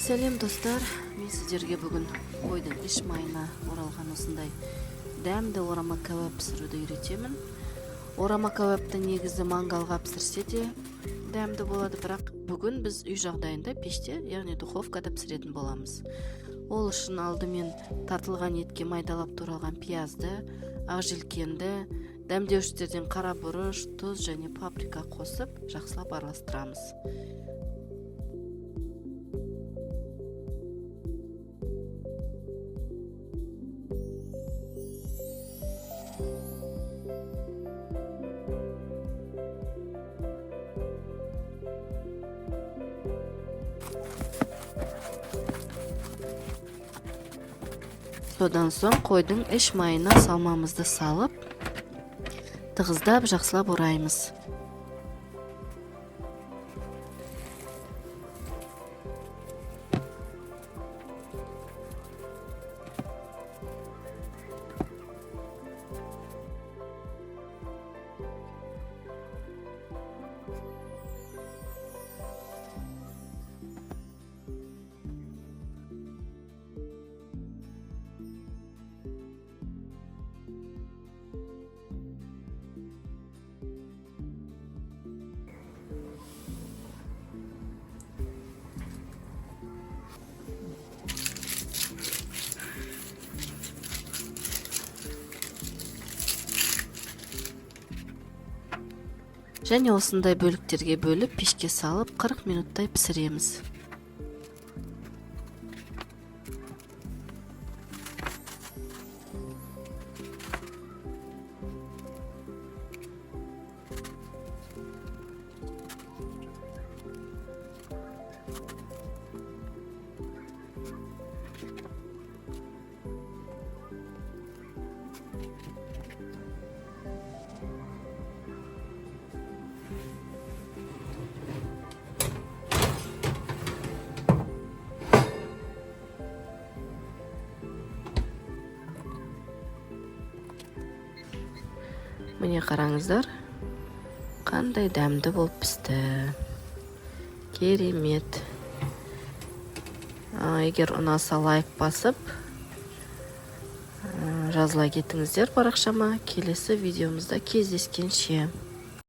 Сәлем достар, мен сіздерге бүгін қойдың іш майына оралған осындай дәмді орама кәуап пісіруді үйретемін. Орама кәуапты негізі мангалға пісірсе де дәмді болады, бірақ бүгін біз үй жағдайында пеште, яғни духовкада пісіретін боламыз. Ол үшін алдымен тартылған етке майдалап туралған пиязды, ақжелкенді, дәмдеуіштерден қара бұрыш, тұз және паприка қосып, жақсылап араластырамыз. Содан соң қойдың іш майына салмамызды салып, тығыздап жақсылап ораймыз. Және осындай бөліктерге бөліп пешке салып 40 минуттай пісіреміз. Міне қараңыздар, қандай дәмді болып пісті. Керемет. Егер ұнаса лайк басып, жазыла кетіңіздер парақшама. Келесі видеомызда кездескенше.